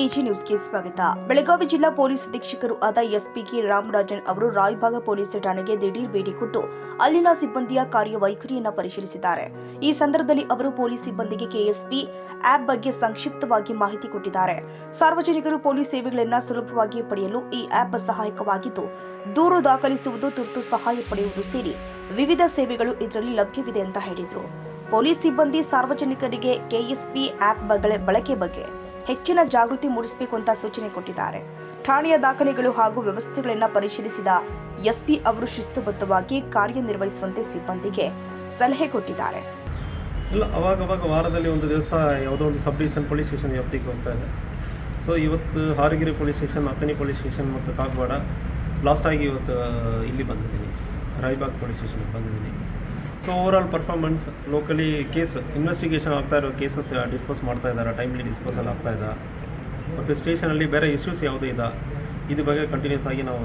AG ನ್ಯೂಸ್ಗೆ ಸ್ವಾಗತ. ಬೆಳಗಾವಿ ಜಿಲ್ಲಾ ಪೊಲೀಸ್ ಅಧೀಕ್ಷಕರು ಆದ ಎಸ್ಪಿ ರಾಮರಾಜನ್ ಅವರು ರಾಯಬಾಗ ಪೊಲೀಸ್ ಠಾಣೆಗೆ ದಿಢೀರ್ ಭೇಟಿ ಕೊಟ್ಟು ಅಲ್ಲಿನ ಸಿಬ್ಬಂದಿಯ ಕಾರ್ಯವೈಖರಿಯನ್ನು ಪರಿಶೀಲಿಸಿದ್ದಾರೆ. ಈ ಸಂದರ್ಭದಲ್ಲಿ ಅವರು ಪೊಲೀಸ್ ಸಿಬ್ಬಂದಿಗೆ ಕೆಎಸ್ಪಿ ಆಪ್ ಬಗ್ಗೆ ಸಂಕ್ಷಿಪ್ತವಾಗಿ ಮಾಹಿತಿ ಕೊಟ್ಟಿದ್ದಾರೆ. ಸಾರ್ವಜನಿಕರು ಪೊಲೀಸ್ ಸೇವೆಗಳನ್ನು ಸುಲಭವಾಗಿ ಪಡೆಯಲು ಈ ಆಪ್ ಸಹಾಯಕವಾಗಿದ್ದು, ದೂರು ದಾಖಲಿಸುವುದು, ತುರ್ತು ಸಹಾಯ ಪಡೆಯುವುದು ಸೇರಿ ವಿವಿಧ ಸೇವೆಗಳು ಇದರಲ್ಲಿ ಲಭ್ಯವಿದೆ ಅಂತ ಹೇಳಿದರು. ಪೊಲೀಸ್ ಸಿಬ್ಬಂದಿ ಸಾರ್ವಜನಿಕರಿಗೆ ಕೆಎಸ್ಪಿ ಆಪ್ ಬಳಕೆ ಬಗ್ಗೆ ಹೆಚ್ಚಿನ ಜಾಗೃತಿ ಮೂಡಿಸಬೇಕು ಅಂತ ಸೂಚನೆ ಕೊಟ್ಟಿದ್ದಾರೆ. ಠಾಣೆಯ ದಾಖಲೆಗಳು ಹಾಗೂ ವ್ಯವಸ್ಥೆಗಳನ್ನು ಪರಿಶೀಲಿಸಿದ ಎಸ್ಪಿ ಅವರು ಶಿಸ್ತುಬದ್ಧವಾಗಿ ಕಾರ್ಯನಿರ್ವಹಿಸುವಂತೆ ಸಿಬ್ಬಂದಿಗೆ ಸಲಹೆ ಕೊಟ್ಟಿದ್ದಾರೆ. ಇಲ್ಲ, ಅವಾಗ ವಾರದಲ್ಲಿ ಒಂದು ದಿವಸ ಯಾವುದೋ ಒಂದು ಸಬ್ ಡಿವಿಷನ್ ಪೊಲೀಸ್ ಸ್ಟೇಷನ್ ವ್ಯಾಪ್ತಿಗೆ ಹೋಗ್ತಾ ಇದೆ. ಸೊ ಇವತ್ತು Haragiri police station, Athani police station ಮತ್ತು ಕಾಗವಾಡ, ಲಾಸ್ಟಾಗಿ ಇವತ್ತು ಇಲ್ಲಿ ಬಂದಿದ್ದೀನಿ, ರಾಯಬಾಗ್ ಪೊಲೀಸ್ ಸ್ಟೇಷನ್ಗೆ ಬಂದಿದ್ದೀನಿ. So overall performance, locally case investigation ಆಗ್ತಾ ಇರೋ ಕೇಸಸ್ ಡಿಸ್ಪೋಸ್ ಮಾಡ್ತಾ ಇದ್ದಾರೆ, ಟೈಮ್ಲಿ ಡಿಸ್ಪೋಸಲ್ ಆಗ್ತಾ ಇದೆ. ಮತ್ತು ಸ್ಟೇಷನಲ್ಲಿ ಬೇರೆ ಇಶ್ಯೂಸ್ ಯಾವುದೇ ಇದೆ ಇದ್ರ ಬಗ್ಗೆ ಕಂಟಿನ್ಯೂಸ್ ಆಗಿ ನಾವು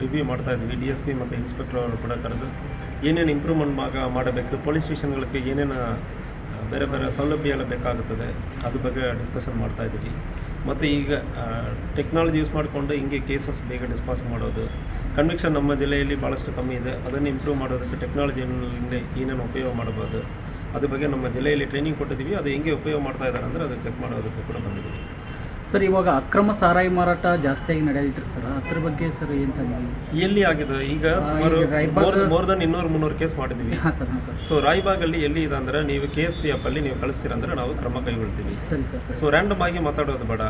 ರಿವ್ಯೂ ಮಾಡ್ತಾ ಇದ್ವಿ. DSP ಮತ್ತು ಇನ್ಸ್ಪೆಕ್ಟರ್ ಅವರು ಕೂಡ ಕರೆದು ಏನೇನು ಇಂಪ್ರೂವ್ಮೆಂಟ್ ಮಾಡಬೇಕು, ಪೊಲೀಸ್ ಸ್ಟೇಷನ್ಗಳಿಗೆ ಏನೇನು ಬೇರೆ ಬೇರೆ ಸೌಲಭ್ಯ ಎಲ್ಲ ಬೇಕಾಗುತ್ತದೆ ಅದ್ರ ಬಗ್ಗೆ ಡಿಸ್ಕಷನ್ ಮಾಡ್ತಾ ಇದ್ದೀವಿ. ಮತ್ತು ಈಗ ಟೆಕ್ನಾಲಜಿ ಯೂಸ್ ಮಾಡಿಕೊಂಡು ಹಿಂಗೆ ಕೇಸಸ್ ಬೇಗ ಡಿಸ್ಪಾಸ್ ಮಾಡೋದು, ಕನ್ವಿಕ್ಷನ್ ನಮ್ಮ ಜಿಲ್ಲೆಯಲ್ಲಿ ಭಾಳಷ್ಟು ಕಮ್ಮಿ ಇದೆ, ಅದನ್ನು ಇಂಪ್ರೂವ್ ಮಾಡೋದಕ್ಕೆ ಟೆಕ್ನಾಲಜಿಯಿಂದ ಏನೇನು ಉಪಯೋಗ ಮಾಡ್ಬೋದು ಅದ್ರ ಬಗ್ಗೆ ನಮ್ಮ ಜಿಲ್ಲೆಯಲ್ಲಿ ಟ್ರೈನಿಂಗ್ ಕೊಟ್ಟಿದ್ದೀವಿ. ಅದು ಹೆಂಗೆ ಉಪಯೋಗ ಮಾಡ್ತಾ ಇದ್ದಾರೆ ಅಂದರೆ ಅದು ಚೆಕ್ ಮಾಡೋದಕ್ಕೆ ಕೂಡ ಬಂದಿದ್ದೀವಿ. ಸರ್, ಇವಾಗ ಅಕ್ರಮ ಸಾರಾಯಿ ಮಾರಾಟ ಜಾಸ್ತಿಯಾಗಿ ನಡೆಯೈತ್ರಿ ಸರ್, ಅದ್ರ ಬಗ್ಗೆ ಸರ್ ಏನು ಎಲ್ಲಿ ಆಗಿದೆ? ಈಗ ಸುಮಾರು ಮೋರ್ ದನ್ 200-300 ಕೇಸ್ ಮಾಡಿದ್ದೀವಿ. ಹಾಂ ಸರ್. ಸೊ ರಾಯಬಾಗಲ್ಲಿ ಎಲ್ಲಿ ಇದೆ ಅಂದರೆ, ನೀವು KSP ಆ್ಯಪಲ್ಲಿ ನೀವು ಕಳಿಸ್ತೀರಂದ್ರೆ ನಾವು ಕ್ರಮ ಕೈಗೊಳ್ತೀವಿ. ಸರಿ ಸರ್. ಸೊ ರ್ಯಾಂಡಮ್ ಆಗಿ ಮಾತಾಡೋದು ಬೇಡ.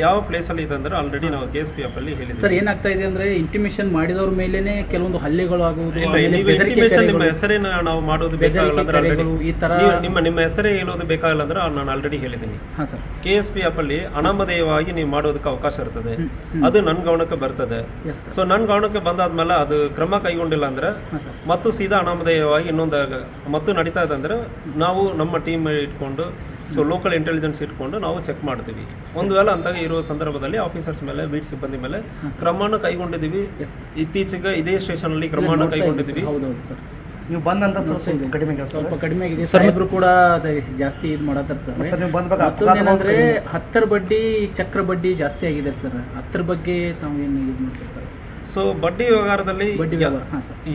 ಯಾವ ಪ್ಲೇಸಲ್ಲಿ ಇದೆ ಅಂದರೆ ಆಲ್ರೆಡಿ ನಾವು KSP ಆ್ಯಪಲ್ಲಿ ಹೇಳಿದ್ದೀವಿ. ಸರ್, ಏನಾಗ್ತಾ ಇದೆ ಅಂದರೆ ಇಂಟಿಮೇಷನ್ ಮಾಡಿದವ್ರ ಮೇಲೇನೆ ಕೆಲವೊಂದು ಹಲ್ಲೆಗಳು ಆಗುವುದು, ನಿಮ್ಮ ಹೆಸರೇನ ನಾವು ಮಾಡೋದು ಬೇಕಾಗಲ್ಲ ಅಂದ್ರೆ, ಈ ಥರ ನಿಮ್ಮ ಹೆಸರೇ ಹೇಳೋದು ಬೇಕಾಗಲ್ಲ ಅಂದ್ರೆ ನಾನು ಆಲ್ರೆಡಿ ಹೇಳಿದ್ದೀನಿ. ಹಾಂ ಸರ್. KSP ಆ್ಯಪಲ್ಲಿ ಅನಾಮಧೇಯವಾಗಿ ನೀವು ಮಾಡೋದಕ್ಕೆ ಅವಕಾಶ ಇರ್ತದೆ, ಅದು ನನ್ನ ಗಮನಕ್ಕೆ ಬರ್ತದೆ. ಸೊ ನನ್ನ ಗಮನಕ್ಕೆ ಬಂದಾದ್ಮೇಲೆ ಅದು ಕ್ರಮ ಕೈಗೊಂಡಿಲ್ಲ ಅಂದ್ರೆ ಮತ್ತು ಸೀದಾ ಅನಾಮಧೇಯವಾಗಿ ಇನ್ನೊಂದು ಮತ್ತು ನಡೀತಾ ಇದೆ ಅಂದ್ರೆ ನಾವು ನಮ್ಮ ಟೀಮ್ ಇಟ್ಕೊಂಡು, ಸೊ ಲೋಕಲ್ ಇಂಟೆಲಿಜೆನ್ಸ್ ಇಟ್ಕೊಂಡು ನಾವು ಚೆಕ್ ಮಾಡ್ತೀವಿ. ಒಂದು ವೇಳೆ ಅಂತಾಗ ಇರುವ ಸಂದರ್ಭದಲ್ಲಿ ಆಫೀಸರ್ಸ್ ಮೇಲೆ, ಬೀಟ್ ಸಿಬ್ಬಂದಿ ಮೇಲೆ ಕ್ರಮವನ್ನು ಕೈಗೊಂಡಿದ್ದೀವಿ. ಇತ್ತೀಚೆಗೆ ಇದೇ ಸ್ಟೇಷನ್ ಅಲ್ಲಿ ಕ್ರಮವನ್ನು ಕೈಗೊಂಡಿದ್ದೀವಿ. ನೀವು ಬಂದಂತ ಸ್ವಲ್ಪ ಕಡಿಮೆ ಆಗಿದೆ. ಸಾಹೇಬ್ರು ಕೂಡ ಜಾಸ್ತಿ ಇದು ಮಾಡತ್ತಾರೆ ಸರ್. ಮತ್ತೊಂದೇನಂದ್ರೆ 10 ಬಡ್ಡಿ, ಚಕ್ರ ಬಡ್ಡಿ ಜಾಸ್ತಿ ಆಗಿದೆ ಸರ್, ಅದ್ರ ಬಗ್ಗೆ ತಾವು ಏನು ಇದು ಮಾಡ್ತೀವಿ ಸರ್? ಸೊ ಬಡ್ಡಿ ವ್ಯವಹಾರದಲ್ಲಿ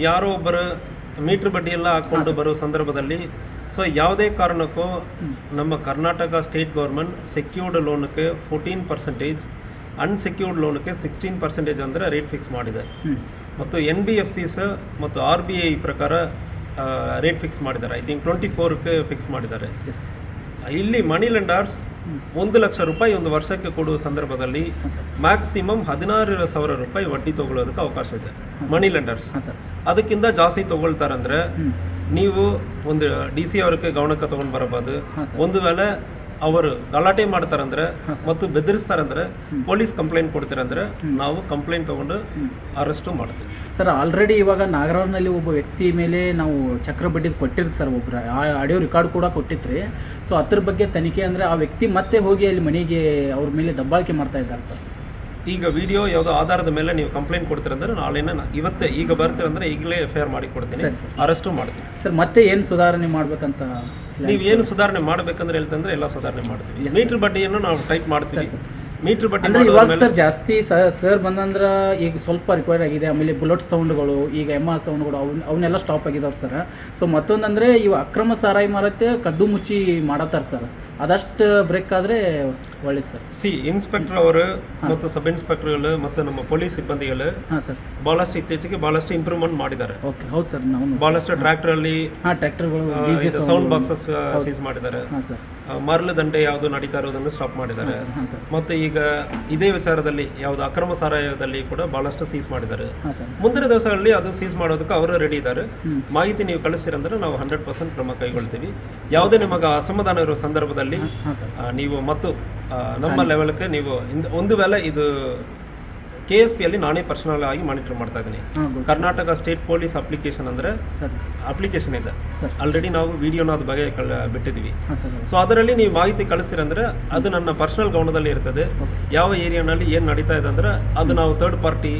ಯಾರೋ ಒಬ್ಬರು ಮೀಟರ್ ಬಡ್ಡಿ ಎಲ್ಲ ಹಾಕೊಂಡು ಬರೋ ಸಂದರ್ಭದಲ್ಲಿ, ಸೊ ಯಾವುದೇ ಕಾರಣಕ್ಕೂ ನಮ್ಮ ಕರ್ನಾಟಕ ಸ್ಟೇಟ್ ಗೌರ್ಮೆಂಟ್ ಸೆಕ್ಯೂರ್ಡ್ ಲೋನ್ಗೆ 14%, ಅನ್ಸೆಕ್ಯೂರ್ಡ್ ಲೋನ್ಗೆ 16% ಅಂದರೆ ರೇಟ್ ಫಿಕ್ಸ್ ಮಾಡಿದೆ. ಮತ್ತು NBFCs ಮತ್ತು RBI ಪ್ರಕಾರ ರೇಟ್ ಫಿಕ್ಸ್ ಮಾಡಿದ್ದಾರೆ. ಐ ಥಿಂಕ್ 24ಕ್ಕೆ ಫಿಕ್ಸ್ ಮಾಡಿದ್ದಾರೆ. ಇಲ್ಲಿ ಮನಿ ಲೆಂಡರ್ಸ್ 1 ಲಕ್ಷ ರೂಪಾಯಿ ಒಂದು ವರ್ಷಕ್ಕೆ ಕೊಡುವ ಸಂದರ್ಭದಲ್ಲಿ ಮ್ಯಾಕ್ಸಿಮಮ್ 16,000 ರೂಪಾಯಿ ವಡ್ಡಿ ತಗೊಳ್ಳೋದಕ್ಕೆ ಅವಕಾಶ ಇದೆ ಮನಿ ಲೆಂಡರ್ಸ್. ಅದಕ್ಕಿಂತ ಜಾಸ್ತಿ ತಗೊಳ್ತಾರಂದ್ರೆ ನೀವು ಒಂದು DC ಅವ್ರಿಗೆ ಗಮನಕ್ಕೆ ತಗೊಂಡು ಬರಬಹುದು. ಒಂದು ವೇಳೆ ಅವರು ಗಲಾಟೆ ಮಾಡ್ತಾರಂದ್ರೆ ಮತ್ತು ಬೆದರಿಸ್ತಾರಂದ್ರೆ ಪೊಲೀಸ್ ಕಂಪ್ಲೇಂಟ್ ಕೊಡ್ತೀರಂದ್ರೆ ನಾವು ಕಂಪ್ಲೇಂಟ್ ತಗೊಂಡು ಅರೆಸ್ಟು ಮಾಡ್ತೀವಿ. ಸರ್, ಆಲ್ರೆಡಿ ಇವಾಗ ನಾಗರಹೊಳೆಯಲ್ಲಿ ಒಬ್ಬ ವ್ಯಕ್ತಿ ಮೇಲೆ ನಾವು ಚಕ್ರ ಬಡ್ಡಿ ಕೊಟ್ಟಿರ್ತೀವಿ ಸರ್, ಒಬ್ಬರು ಆಡಿಯೋ ರೆಕಾರ್ಡ್ ಕೂಡ ಕೊಟ್ಟಿದ್ರಿ. ಸೊ ಅದ್ರ ಬಗ್ಗೆ ತನಿಖೆ ಅಂದರೆ ಆ ವ್ಯಕ್ತಿ ಮತ್ತೆ ಹೋಗಿ ಅಲ್ಲಿ ಮನೆಗೆ ಅವ್ರ ಮೇಲೆ ದಬ್ಬಾಳಿಕೆ ಮಾಡ್ತಾ ಇದ್ದಾರೆ ಸರ್. ಈಗ ವಿಡಿಯೋ ಯಾವುದೋ ಆಧಾರದ ಮೇಲೆ ನೀವು ಕಂಪ್ಲೇಂಟ್ ಕೊಡ್ತೀರಂದ್ರೆ ನಾಳೆನ ಇವತ್ತೇ ಈಗ ಬರ್ತೀರಂದ್ರೆ ಈಗಲೇ FIR ಮಾಡಿ ಕೊಡ್ತೀನಿ, ಅರೆಸ್ಟು ಮಾಡ್ತೀನಿ. ಸರ್, ಮತ್ತೆ ಏನು ಸುಧಾರಣೆ ಮಾಡ್ಬೇಕಂತ ನೀವು ಏನು ಸುಧಾರಣೆ ಮಾಡ್ಬೇಕಂದ್ರೆ ಹೇಳ್ತಂದ್ರೆ ಎಲ್ಲ ಸುಧಾರಣೆ ಮಾಡ್ತೀವಿ. ಮೀಟರ್ ಬಡ್ಡಿಯನ್ನು ನಾವು ಟೈಪ್ ಮಾಡ್ತೀವಿ. ಮೀಟರ್ ಬಡ್ಡಿ ಇವಾಗ ಸರ್ ಜಾಸ್ತಿ ಸರ್ ಬಂದಂದ್ರೆ ಈಗ ಸ್ವಲ್ಪ ರಿಕ್ವೈರ್ ಆಗಿದೆ. ಆಮೇಲೆ ಬುಲೆಟ್ ಸೌಂಡ್ಗಳು, ಈಗ MR ಸೌಂಡ್ಗಳು ಅವನ್ನೆಲ್ಲ ಸ್ಟಾಪ್ ಆಗಿದಾವೆ ಸರ್. ಸೊ ಮತ್ತೊಂದಂದ್ರೆ ಇವು ಅಕ್ರಮ ಸಾರಾಯಿ ಮಾರತ್ತೆ ಕದ್ದು ಮುಚ್ಚಿ ಮಾಡತ್ತಾರೆ ಸರ್, ಅದಷ್ಟು ಬ್ರೇಕ್ ಆದರೆ ಒಳ್ಳೆ ಸರ್. ಇನ್ಸ್ಪೆಕ್ಟರ್ ಅವರು ಮತ್ತು ಸಬ್ ಇನ್ಸ್ಪೆಕ್ಟರ್ಗಳು ಮತ್ತು ನಮ್ಮ ಪೊಲೀಸ್ ಸಿಬ್ಬಂದಿಗಳು ಬಹಳಷ್ಟು ಇತ್ತೀಚೆಗೆ ಬಹಳಷ್ಟು ಇಂಪ್ರೂವ್ಮೆಂಟ್ ಮಾಡಿದ್ದಾರೆ. ಓಕೆ, ಹೌದು ಸರ್. ನಾವು ಬಹಳಷ್ಟು ಟ್ರ್ಯಾಕ್ಟರ್ಗಳಲ್ಲಿ ಸೌಂಡ್ ಬಾಕ್ಸಸ್ ಸೀಸ್ ಮಾಡಿದ್ದಾರೆ. ಮರಳು ದಂಡೆ ಯಾವುದು ನಡೀತಾ ಇರೋದನ್ನು ಸ್ಟಾಪ್ ಮಾಡಿದ್ದಾರೆ. ಮತ್ತು ಈಗ ಇದೇ ವಿಚಾರದಲ್ಲಿ ಯಾವುದು ಅಕ್ರಮ ಸಾರಾಯದಲ್ಲಿ ಕೂಡ ಬಹಳಷ್ಟು ಸೀಸ್ ಮಾಡಿದ್ದಾರೆ. ಮುಂದಿನ ದಿವಸಗಳಲ್ಲಿ ಅದು ಸೀಸ್ ಮಾಡೋದಕ್ಕೆ ಅವರು ರೆಡಿ ಇದ್ದಾರೆ. ಮಾಹಿತಿ ನೀವು ಕಳಿಸಿರಂದ್ರೆ ನಾವು 100% ಕ್ರಮ ಕೈಗೊಳ್ತೀವಿ. ಯಾವುದೇ ನಿಮಗೆ ಅಸಮಾಧಾನ ಇರೋ ಸಂದರ್ಭದಲ್ಲಿ ನೀವು ಮತ್ತು ನಮ್ಮ ಲೆವೆಲ್ಗೆ ನೀವು ಒಂದು ವೇಳೆ ಇದು KSP ಅಲ್ಲಿ ನಾನೇ ಪರ್ಸನಲ್ ಆಗಿ ಮಾನಿಟರ್ ಮಾಡ್ತಾ ಇದ್ದೀನಿ. ಕರ್ನಾಟಕ ಸ್ಟೇಟ್ ಪೊಲೀಸ್ ಅಪ್ಲಿಕೇಶನ್ ಅಂದ್ರೆ ಅಪ್ಲಿಕೇಶನ್ ಇದೆ. ಸರ್. ಆಲ್ರೆಡಿ ನಾವು ವಿಡಿಯೋನ ಅದ್ರ ಬಗ್ಗೆ ಬಿಟ್ಟಿದ್ದೀವಿ. ಹಾಂ ಸರ್. ಸೊ ಅದರಲ್ಲಿ ನೀವು ಮಾಹಿತಿ ಕಳಿಸ್ತೀರಂದ್ರೆ ಅದು ನನ್ನ ಪರ್ಸನಲ್ ಗಮನದಲ್ಲಿ ಇರ್ತದೆ. ಯಾವ ಏರಿಯಾನಲ್ಲಿ ಏನು ನಡೀತಾ ಇದೆ ಅಂದ್ರೆ ಅದು ನಾವು ಥರ್ಡ್ ಪಾರ್ಟಿ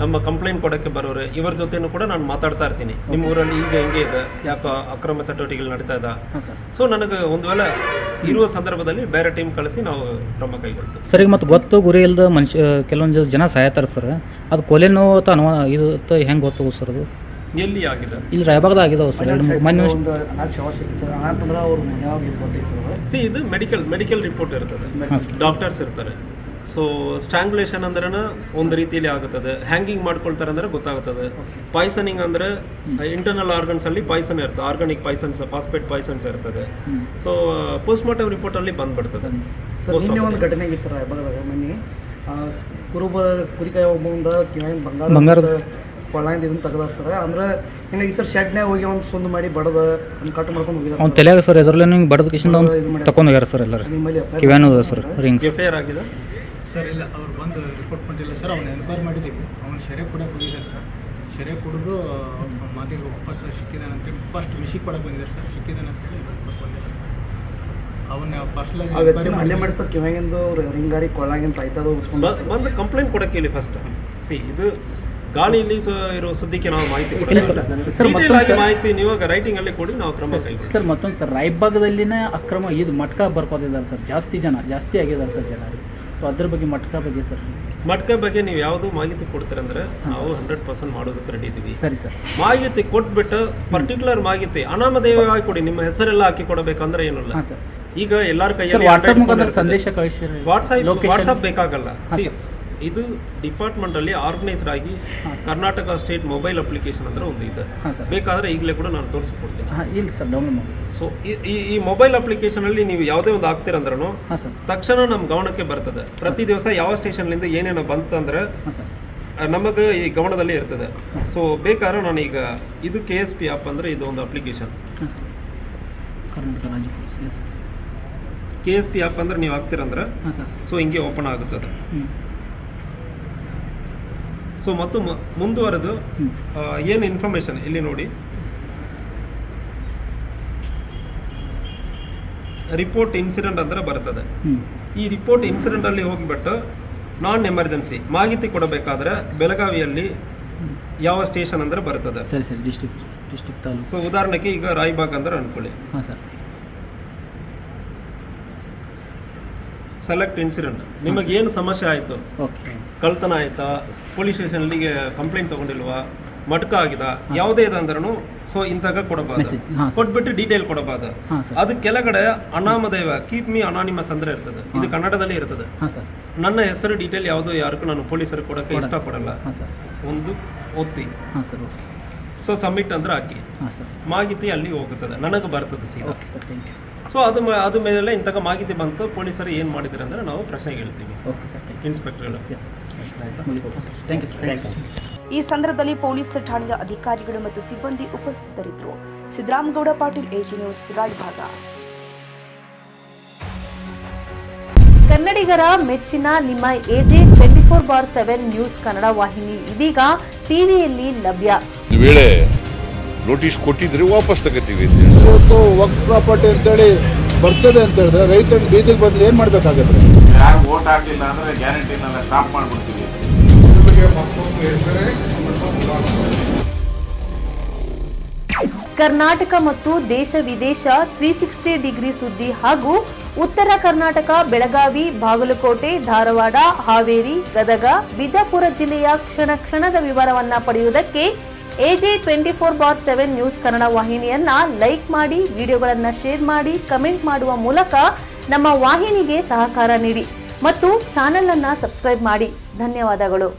ನಮ್ಮ ಕಂಪ್ಲೇಂಟ್ ಕೊಡೋಕ್ಕೆ ಬರೋರು ಇವರ ಜೊತೆನೂ ಕೂಡ ನಾನು ಮಾತಾಡ್ತಾ ಇರ್ತೀನಿ. ನಿಮ್ಮ ಊರಲ್ಲಿ ಈಗ ಹೆಂಗೆ ಇದೆ, ಯಾಕೋ ಅಕ್ರಮ ಚಟುವಟಿಕೆಗಳು ನಡೀತಾ ಇದೆ. ಸೊ ನನಗೆ ಒಂದು ವೇಳೆ ಇರುವ ಸಂದರ್ಭದಲ್ಲಿ ಬೇರೆ ಟೀಮ್ ಕಳಿಸಿ ನಾವು ಕ್ರಮ ಕೈಗೊಳ್ತೀವಿ. ಸರ್ ಈಗ ಮತ್ತು ಗೊತ್ತು ಗುರಿ ಇಲ್ಲದ ಮನುಷ್ಯ ಕೆಲವೊಂದು ಜನ ಸಾಯ್ತಾರೆ ಸರ್. ಅದು ಕೊಲೆ ನೋವು ಅಥವಾ ಇದು ಹೆಂಗೆ ಗೊತ್ತು ಸರ್? ಅದು ಎಲ್ಲಿ ಆಗಿದೆ? ಇಲ್ಲಿ ರಾಯಬಾಗದಾಗ ಆಗಿದಾವೆ ಸರ್. ಮೊನ್ನೆ ಇದು ಮೆಡಿಕಲ್ ರಿಪೋರ್ಟ್ ಇರ್ತದೆ, ಡಾಕ್ಟರ್ಸ್ ಇರ್ತಾರೆ. ಸೊ ಸ್ಟ್ರಾಂಗ್ಯುಲೇಷನ್ ಅಂದ್ರೆ ಒಂದು ರೀತಿಯಲ್ಲಿ ಆಗುತ್ತದೆ, ಹ್ಯಾಂಗಿಂಗ್ ಮಾಡ್ಕೊಳ್ತಾರೆ ಅಂದ್ರೆ ಗೊತ್ತಾಗುತ್ತದೆ. ಪಾಯ್ಸನಿಂಗ್ ಅಂದ್ರೆ ಇಂಟರ್ನಲ್ ಆರ್ಗನ್ಸ್ ಅಲ್ಲಿ ಪಾಯ್ಸನ್ ಇರ್ತದೆ, ಆರ್ಗಾನಿಕ್ ಪಾಯ್ಸನ್ಸ್, ಫಾಸ್ಫೇಟ್ ಪಾಯ್ಸನ್ಸ್ ಇರ್ತದೆ. ಸೊ ಪೋಸ್ಟ್ ಮಾರ್ಟಮ್ ರಿಪೋರ್ಟ್ ಅಲ್ಲಿ ಬಂದ್ಬಿಡ್ತದೆ. ನಿನ್ನೆ ಒಂದು ಘಟನೆ ಆಗಿ ಸರ್ ರಾಯಬಾಗದಾಗ ಮೊನ್ನೆ ಕುರುಬ ಕುರಿಕಾಯಿ ಒಬ್ಬಂದ ಬಂಗಾರದ ಕೊಳ್ಳಾಯಿಂದ ಇದನ್ನು ತೆಗೆದಾರ ಸರ್. ಅಂದ್ರೆ ಇನ್ನು ಈ ಸರ್ ಶೆಡ್ನ್ಯಾಗ ಹೋಗಿ ಒಂದು ಸುಂದು ಮಾಡಿ ಬಡದ ಒಂದು ಕಟ್ ಮಾಡ್ಕೊಂಡು ಹೋಗಿದ್ದಾರೆ ಅವ್ನು ತಲೆಯಾಗ ಸರ್. ಎದ್ರಲ್ಲೇ ನಿಂಗೆ ಬಡದ ಕಿಶಿಂದ ತಗೊಂಡು ಹೋಗ್ಯಾರ ಸರ್ ಎಲ್ಲರೂ. ಕಿವ್ಯಾನು ಅದ ಸರ್ ರಿಂಗ್ ಎಫ್ಐಆರ್ ಆಗಿದೆ ಸರ್. ಇಲ್ಲ ಅವ್ರು ಬಂದು ರಿಪೋರ್ಟ್ ಮಾಡಿಲ್ಲ ಸರ್. ಅವ್ನು ಎನ್ಕ್ವೈರಿ ಮಾಡಿದ್ದೀವಿ. ಅವನು ಶೆರೆ ಕೊಡಕ್ಕೆ ಹೋಗಿದ್ದಾರೆ ಸರ್. ಶೆರೆ ಕುಡಿದು ಮಾತಿಗೆ ವಾಪಸ್ ಸಿಕ್ಕಿದ್ದಾನಂತೇಳಿ ಫಸ್ಟ್ ವಿಷಿ ಕೊಡಕ್ಕೆ ಬಂದಿದ್ದಾರೆ ಸರ್. ಸಿಕ್ಕಿದ್ದಾನಂತೇಳಿ ವಾಪಸ್ ಬಂದಿದ್ದಾರೆ ಸರ್. ಅವನ್ನ ಪರ್ಸ್ನಲ್ ಹಲ್ಲೆ ಮಾಡಿ ಸರ್ ಕಿವ್ಯಾಗಿಂದು ರಿಂಗಾರಿ ಕೊಳ್ಳಾಗಿಂದ ಆಯ್ತದ ಬಂದು ಕಂಪ್ಲೇಂಟ್ ಕೊಡಕ್ಕೆ ಇಲ್ಲಿ ಫಸ್ಟ್ ಇದು ಗಾಳಿಯಲ್ಲಿ ಇರೋ ಸುದ್ದಿಗೆ ನಾವು ಮಾಹಿತಿ ಕೊಡ್ತೀವಿ. ಮಾಹಿತಿ ನೀವು ರೈಟಿಂಗ್ ಅಲ್ಲಿ ಕೊಡಿ, ನಾವು ಕ್ರಮ ಕೈಗೊಳ್ತೀವಿ ಸರ್. ಮತ್ತೊಂದು ಸರ್, ರಾಯಬಾಗದಲ್ಲಿನೇ ಅಕ್ರಮ ಇದು ಮಟ್ಕ ಬರ್ಕೋದಿದ್ದಾರೆ ಸರ್. ಜಾಸ್ತಿ ಆಗಿದ್ದಾರೆ ಸರ್ ಜನ. ಸೊ ಅದ್ರ ಬಗ್ಗೆ ಮಟ್ಕ ಬಗ್ಗೆ ಸರ್, ಮಟ್ಕ ಬಗ್ಗೆ ನೀವು ಯಾವುದು ಮಾಹಿತಿ ಕೊಡ್ತೀರಂದ್ರೆ ನಾವು 100% ಮಾಡೋದಕ್ಕೆ ರೆಡಿ ಇದ್ದೀವಿ. ಸರಿ ಸರ್. ಮಾಹಿತಿ ಕೊಟ್ಬಿಟ್ಟು ಪರ್ಟಿಕ್ಯುಲರ್ ಮಾಹಿತಿ ಅನಾಮಧೇಯವಾಗಿ ಕೊಡಿ. ನಿಮ್ಮ ಹೆಸರೆಲ್ಲ ಹಾಕಿ ಕೊಡಬೇಕಂದ್ರೆ ಏನಿಲ್ಲ. ಈಗ ಎಲ್ಲರ ಕೈಯಲ್ಲಿ ಸಂದೇಶ ಕಳಿಸಿ ವಾಟ್ಸ್ಆಪ್ ಬೇಕಾಗಲ್ಲ. ಇದು ಡಿಪಾರ್ಟ್ಮೆಂಟ್ ಅಲ್ಲಿ ಆರ್ಗನೈಸ್ಡ್ ಆಗಿ ಕರ್ನಾಟಕ ಸ್ಟೇಟ್ ಮೊಬೈಲ್ ಅಪ್ಲಿಕೇಶನ್ ಅಂದ್ರೆ ಒಂದು ಇದೆ. ಬೇಕಾದ್ರೆ ಈಗಲೇ ಕೂಡ ನಾನು ತೋರಿಸ್ಕೊಡ್ತೀನಿ. ಸೊ ಈ ಮೊಬೈಲ್ ಅಪ್ಲಿಕೇಶನ್ ಅಲ್ಲಿ ನೀವು ಯಾವುದೇ ಒಂದು ಹಾಕ್ತಿರಂದ್ರೂ ತಕ್ಷಣ ನಮ್ಮ ಗಮನಕ್ಕೆ ಬರ್ತದೆ. ಪ್ರತಿ ದಿವಸ ಯಾವ ಸ್ಟೇಷನ್ಲಿಂದ ಏನೇನೋ ಬಂತಂದ್ರೆ ನಮಗೆ ಈ ಗಮನದಲ್ಲಿ ಇರ್ತದೆ. ಸೊ ಬೇಕಾದ್ರೆ ನಾನು ಈಗ ಇದು KSP ಆ್ಯಪ್ ಅಂದ್ರೆ ಇದು ಒಂದು ಅಪ್ಲಿಕೇಶನ್. KSP ಆ್ಯಪ್ ಅಂದ್ರೆ ನೀವು ಹಾಕ್ತಿರಂದ್ರೆ ಸೊ ಹಿಂಗೆ ಓಪನ್ ಆಗುತ್ತದೆ. ಸೊ ಮತ್ತು ಮುಂದುವರೆದು ಏನು ಇನ್ಫಾರ್ಮೇಶನ್ ಇಲ್ಲಿ ನೋಡಿ, ರಿಪೋರ್ಟ್ ಇನ್ಸಿಡೆಂಟ್ ಅಂದ್ರೆ ಬರ್ತದೆ. ಈ ರಿಪೋರ್ಟ್ ಇನ್ಸಿಡೆಂಟ್ ಅಲ್ಲಿ ಹೋಗಿಬಿಟ್ಟು ನಾನ್ ಎಮರ್ಜೆನ್ಸಿ ಮಾಹಿತಿ ಕೊಡಬೇಕಾದ್ರೆ ಬೆಳಗಾವಿಯಲ್ಲಿ ಯಾವ ಸ್ಟೇಷನ್ ಅಂದ್ರೆ ಬರ್ತದೆ. ಡಿಸ್ಟ್ರಿಕ್ಟ್. ಸೊ ಉದಾಹರಣೆಗೆ ಈಗ ರಾಯಬಾಗ್ ಅಂದ್ರೆ ಅನ್ಕೊಳ್ಳಿ. Select incident. ನಿಮಗೆ ಏನು ಸಮಸ್ಯೆ ಆಯಿತು, ಕಳ್ತನ ಆಯ್ತಾ, ಪೊಲೀಸ್ ಸ್ಟೇಷನ್ಗೆ ಕಂಪ್ಲೇಂಟ್ ತಗೊಂಡಿಲ್ವಾ, ಮಟ್ಕ ಆಗಿದ, ಯಾವುದೇ ಇದೆ ಅಂದ್ರೂ ಸೊ ಇಂತಾಗ ಕೊಡಬಾರ್ದು. ಕೊಟ್ಬಿಟ್ಟು ಡೀಟೇಲ್ ಕೊಡಬಾರ್ದು. ಅದು ಕೆಳಗಡೆ ಅನಾಮಧೇಯ ಕೀಪ್ ಮೀ ಅನಾನಿಮಸ್ ಅಂದ್ರೆ ಇರ್ತದೆ. ಇದು ಕನ್ನಡದಲ್ಲಿ ಇರ್ತದೆ. ನನ್ನ ಹೆಸರು ಡೀಟೇಲ್ ಯಾವುದು ಯಾರಿಗೂ ನಾನು ಪೊಲೀಸರು ಕೊಡೋಕ್ಕೆ ಇಷ್ಟಪಡಲ್ಲ. ಒಂದು ಒತ್ತಿ ಸೊ ಸಬ್ಮಿಟ್ ಅಂದ್ರೆ ಹಾಕಿ ಮಾಹಿತಿ ಅಲ್ಲಿ ಹೋಗುತ್ತದೆ, ನನಗೆ ಬರ್ತದೆ ಸೀದಾ. ಸೊ ಅದು ಮೇಲೆ ಇಂತಹ ಮಾಹಿತಿ ಬಂತು, ಪೊಲೀಸರು ಏನು ಮಾಡಿದ್ದಾರೆ ಅಂದರೆ ನಾವು ಪ್ರಶ್ನೆ ಹೇಳ್ತೀವಿ ಇನ್ಸ್ಪೆಕ್ಟರ್ಗಳು. ಈ ಸಂದರ್ಭದಲ್ಲಿ ಪೊಲೀಸ್ ಠಾಣೆಯ ಅಧಿಕಾರಿಗಳು ಮತ್ತು ಸಿಬ್ಬಂದಿ ಉಪಸ್ಥಿತರಿದ್ದರು. Siddaramagowda Patil, AG news, Raybag. ಕನ್ನಡಿಗರ ಮೆಚ್ಚಿನ ನಿಮ್ಮ AG 24/7 ನ್ಯೂಸ್ ಕನ್ನಡ ವಾಹಿನಿ ಇದೀಗ ಟಿವಿಯಲ್ಲಿ ಲಭ್ಯ. ವೇಳೆ ನೋಟಿಸ್ ಕೊಟ್ಟಿದ್ರೆ ವಾಪಸ್ ತಗೋತೀವಿ. ಇವತ್ತು ವಕ್ಫ್ ಪ್ರಾಪರ್ಟಿ ಅಂತೇಳಿ ಬರ್ತದೆ ಅಂತ ಹೇಳಿದ್ರೆ ರೈತರ ಬೀದಿಗೆ ಬಂದ್ರೆ ಏನ್ ಮಾಡ್ಬೇಕಾಗತ್ತೆ? ಯಾರು ವೋಟ್ ಹಾಕಲಿಲ್ಲ ಅಂದ್ರೆ ಗ್ಯಾರಂಟಿನೆಲ್ಲ ಸ್ಟಾಪ್ ಮಾಡ್ಬಿಡ್ತೀವಿ. ಕರ್ನಾಟಕ ಮತ್ತು ದೇಶ ವಿದೇಶ 360 ಡಿಗ್ರಿ ಸುದ್ದಿ ಹಾಗೂ ಉತ್ತರ ಕರ್ನಾಟಕ, ಬೆಳಗಾವಿ, ಬಾಗಲಕೋಟೆ, ಧಾರವಾಡ, ಹಾವೇರಿ, ಗದಗ, ಬಿಜಾಪುರ ಜಿಲ್ಲೆಯ ಕ್ಷಣ ಕ್ಷಣದ ವಿವರವನ್ನ ಪಡೆಯುವುದಕ್ಕೆ AG 24/7 ನ್ಯೂಸ್ ಕನ್ನಡ ವಾಹಿನಿಯನ್ನ ಲೈಕ್ ಮಾಡಿ, ವಿಡಿಯೋಗಳನ್ನ ಶೇರ್ ಮಾಡಿ, ಕಮೆಂಟ್ ಮಾಡುವ ಮೂಲಕ ನಮ್ಮ ವಾಹಿನಿಗೆ ಸಹಕಾರ ನೀಡಿ ಮತ್ತು ಚಾನೆಲ್ ಅನ್ನ ಸಬ್ಸ್ಕ್ರೈಬ್ ಮಾಡಿ. ಧನ್ಯವಾದಗಳು.